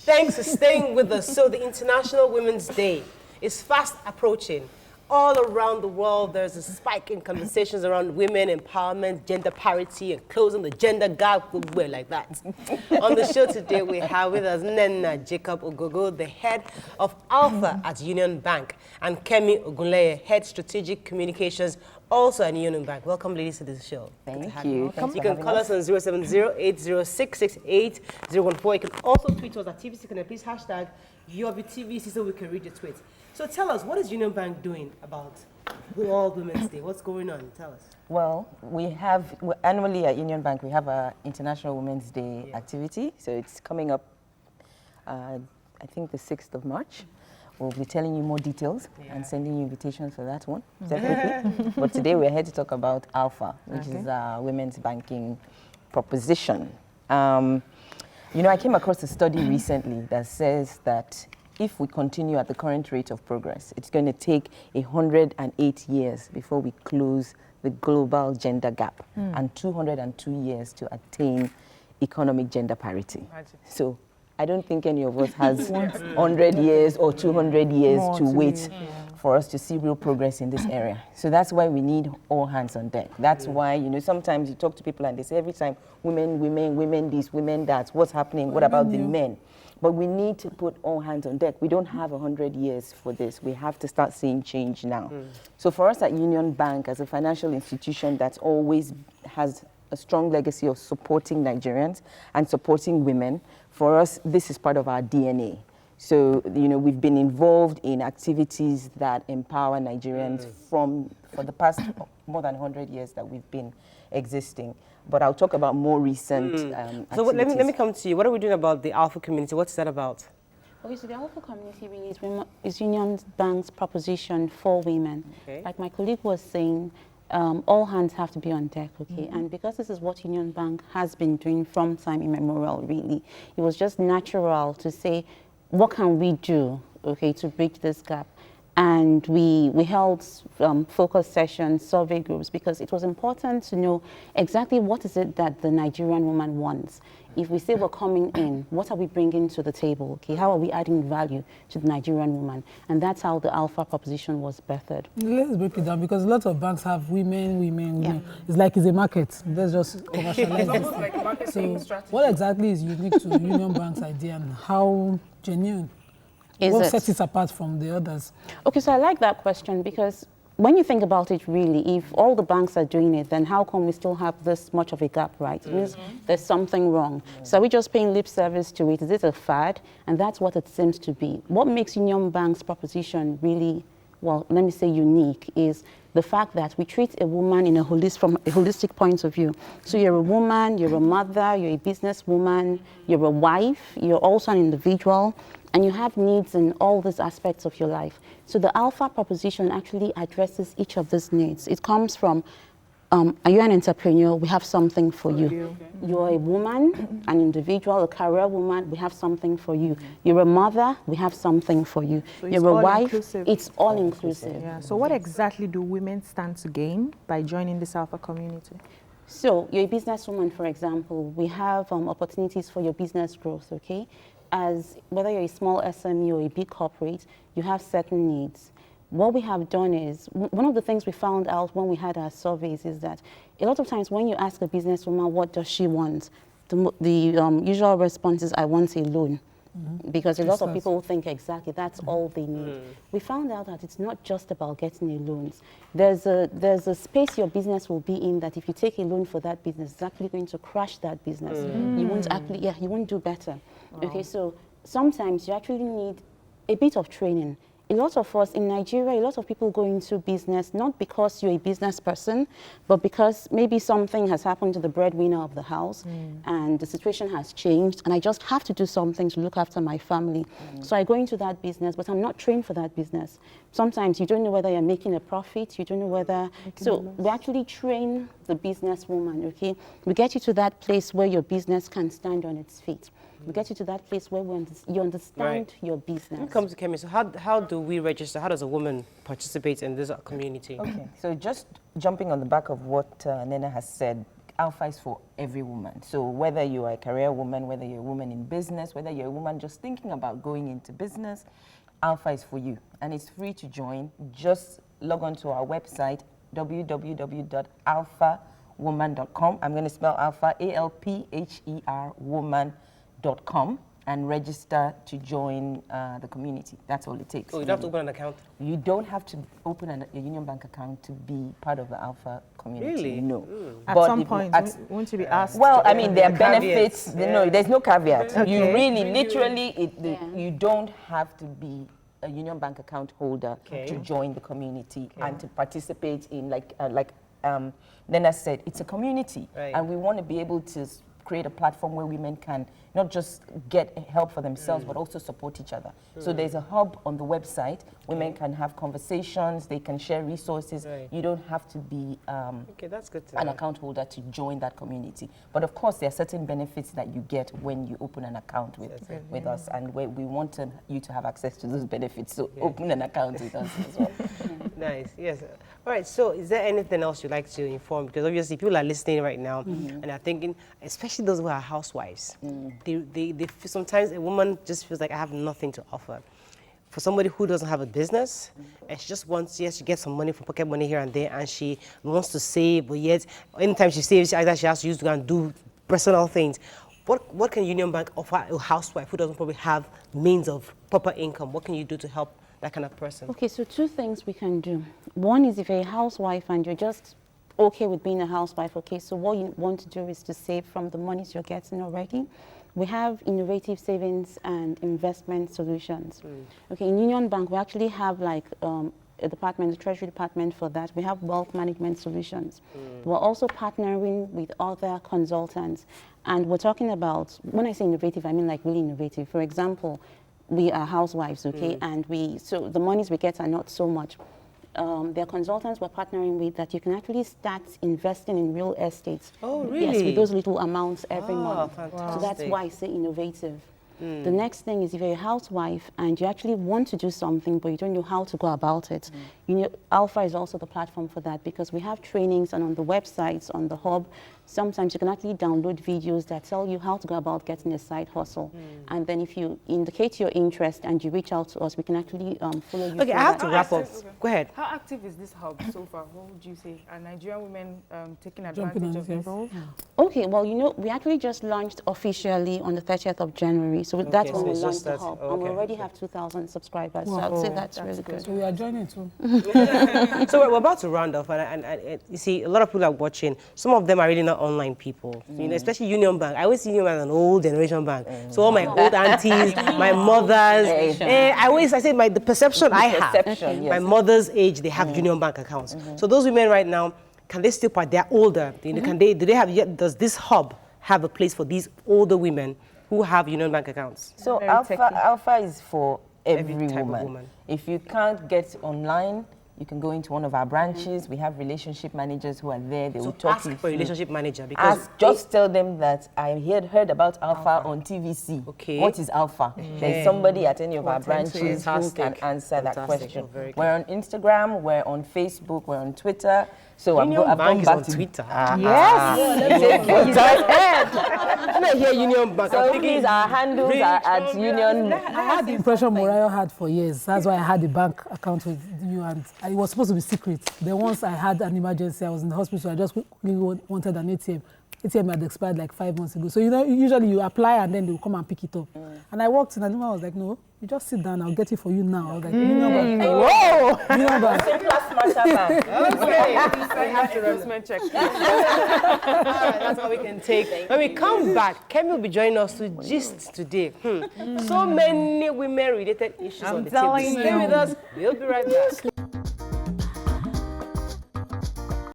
Thanks for staying with us. So the International Women's Day is fast approaching. All around the world, there's a spike in conversations around women empowerment, gender parity, and closing the gender gap. We're like that. On the show today, we have with us Nnenna Jacob-Ogogo, the head of Alpher at Union Bank, and Kemi Ogunleye, head strategic communications, also at Union Bank. Welcome, ladies, to this show. Thank you. You can call us on 070-806-68014. You can also tweet us at TVC. Can please hashtag YourTVC so we can read your tweets. So tell us, what is Union Bank doing about World Women's Day? What's going on? Tell us. Well, annually at Union Bank, we have our International Women's Day activity. So it's coming up, I think, the 6th of March. We'll be telling you more details and sending you invitations for that one, definitely. But today we're here to talk about Alpher, which is our women's banking proposition. You know, I came across a study recently that says that if we continue at the current rate of progress, it's going to take 108 years before we close the global gender gap and 202 years to attain economic gender parity. So I don't think any of us has 100 years or 200 years to wait for us to see real progress in this area. So that's why we need all hands on deck. That's why, you know, sometimes you talk to people and they say every time, women this, women that, what's happening, what about the men? But we need to put all hands on deck. We don't have 100 years for this. We have to start seeing change now. So for us at Union Bank, as a financial institution that always has a strong legacy of supporting Nigerians and supporting women, for us, this is part of our DNA. So, you know, we've been involved in activities that empower Nigerians for the past more than 100 years that we've been existing. But I'll talk about more recent So let me come to you. What are we doing about the Alpha community? What's that about? Okay, so the Alpha community really is Union Bank's proposition for women. Like my colleague was saying, all hands have to be on deck, and because this is what Union Bank has been doing from time immemorial, really, it was just natural to say, what can we do, to bridge this gap? And we held focus sessions, survey groups, because it was important to know exactly what is it that the Nigerian woman wants. If we say we're coming in, what are we bringing to the table? How are we adding value to the Nigerian woman? And that's how the Alpha proposition was birthed. Let's break it down, because a lot of banks have women. It's like it's a market. Let's just commercialize this. Like a marketing strategy. What exactly is unique to Union Bank's idea, and how genuine? What sets it apart from the others? Okay, so I like that question, because when you think about it, really, if all the banks are doing it, then how come we still have this much of a gap, right? It means there's something wrong. So are we just paying lip service to it? Is it a fad? And that's what it seems to be. What makes Union Bank's proposition really, well, let me say unique, is the fact that we treat a woman in from a holistic point of view. So you're a woman, you're a mother, you're a businesswoman, you're a wife, you're also an individual, and you have needs in all these aspects of your life. So the Alpha proposition actually addresses each of these needs. It comes from, are you an entrepreneur? We have something for you. You're a woman, an individual, a career woman, we have something for you. You're a mother, we have something for you. So you're a wife, it's all inclusive. Yeah. So what exactly do women stand to gain by joining this Alpha community? So you're a businesswoman, for example. We have opportunities for your business growth, As whether you're a small SME or a big corporate, you have certain needs. What we have done is, one of the things we found out when we had our surveys is that a lot of times when you ask a businesswoman what does she want, the usual response is, I want a loan. Because a lot of people think exactly that's all they need. We found out that it's not just about getting a loan. There's a space your business will be in that if you take a loan for that business, it's actually going to crash that business. You won't you won't do better. So sometimes you actually need a bit of training. A lot of us in Nigeria, a lot of people go into business not because you're a business person, but because maybe something has happened to the breadwinner of the house and the situation has changed and I just have to do something to look after my family. So I go into that business, but I'm not trained for that business. Sometimes you don't know whether you're making a profit, you don't know whether... So we actually train the businesswoman, We get you to that place where your business can stand on its feet. We get you to that place where you understand your business. When it comes to Kemi, so how do we register? How does a woman participate in this community? Okay, so just jumping on the back of what Nnenna has said, Alpha is for every woman. So whether you are a career woman, whether you're a woman in business, whether you're a woman just thinking about going into business, Alpha is for you. And it's free to join. Just log on to our website, www.alpherwoman.com. I'm going to spell Alpha, A-L-P-H-E-R, woman.com, and register to join the community. That's all it takes. Oh, you don't have to open an account? You don't have to open a Union Bank account to be part of the Alpha community. Really? No. At But some if- point, won't you be asked? well, I mean, there are The caveats. benefits. No, there's no caveat. You Okay. really, literally, you don't have to be a Union Bank account holder to join the community and to participate in, like Nnenna said, it's a community. Right. And we want to be able to create a platform where women can not just get help for themselves, but also support each other. So there's a hub on the website. Women can have conversations, they can share resources. Right. You don't have to be Okay, that's good to an know. account holder to join that community. But of course, there are certain benefits that you get when you open an account with us, and we want you to have access to those benefits. So open an account with us as well. Nice, yes. All right, so is there anything else you'd like to inform? Because obviously people are listening right now and are thinking, especially those who are housewives, they feel, sometimes a woman just feels like I have nothing to offer. For somebody who doesn't have a business and she just wants, yes, she gets some money from pocket money here and there, and she wants to save, but yet anytime she saves, either she has to use to go and do personal things. What can Union Bank offer a housewife who doesn't probably have means of proper income? What can you do to help that kind of person? Okay, so two things we can do. One is if you're a housewife and you're just okay with being a housewife, okay, so what you want to do is to save from the monies you're getting already. We have innovative savings and investment solutions. Okay, in Union Bank, we actually have like a department, the Treasury Department for that. We have wealth management solutions. We're also partnering with other consultants. And we're talking about, when I say innovative, I mean like really innovative. For example, we are housewives, okay, and so the monies we get are not so much. There are consultants we're partnering with that you can actually start investing in real estate. Oh, really? Yes, with those little amounts every month. Fantastic. So that's why I say innovative. The next thing is if you're a housewife and you actually want to do something but you don't know how to go about it, you know, Alpha is also the platform for that, because we have trainings, and on the websites, on the hub, sometimes you can actually download videos that tell you how to go about getting a side hustle. And then if you indicate your interest and you reach out to us, we can actually follow you. Okay, I have to wrap up. Okay. Go ahead. How active is this hub so far? What would you say? Are Nigerian women taking Jumping advantage on of this. this? Okay, well, you know, we actually just launched officially on the 30th of January. So that's when so we it's launched just the that. hub. Oh, And we okay, already okay. have 2,000 subscribers. So I'd say that's really good. So we are joining too. So we're about to round off, and you see, a lot of people are watching. Some of them are really not online people, you know, especially Union Bank. I always see Union Bank as an old generation bank. So all my old aunties, my mothers, I say the perception I have, Perception, yes. my mother's age, they have Union Bank accounts. So those women right now, can they still part? They're older. You know, do they have yet? Does this hub have a place for these older women who have Union Bank accounts? So Very techy. Alpha is for every type of woman. woman. If you can't get online, you can go into one of our branches. We have relationship managers who are there. They will talk Ask to you. for a relationship manager, because Just tell them that I heard about Alpha on TVC. Okay. What is Alpha? There's somebody at any of our branches who can Fantastic. answer that Fantastic. question. Oh, very good. We're on Instagram, we're on Facebook, we're on Twitter. So Union I've Bank gone is back on to Twitter. Yes. When I hear Union Bank, I'm So thinking, please, our handles are at Union. I had the impression Morayo had for years. That's why I had a bank account with you, and it was supposed to be secret. Then once I had an emergency, I was in the hospital, I just quickly wanted an ATM. ATM had expired like 5 months ago. So, you know, usually you apply and then they will come and pick it up. And I walked in and the woman was like, no, you just sit down, I'll get it for you now. I was like, Union Bank. Whoa! Union Bank. I have to investment check. that's how we can take. When we come back, Kemi will be joining us to gist today. So many women-related issues on the table. telling Stay with us. We'll be right back.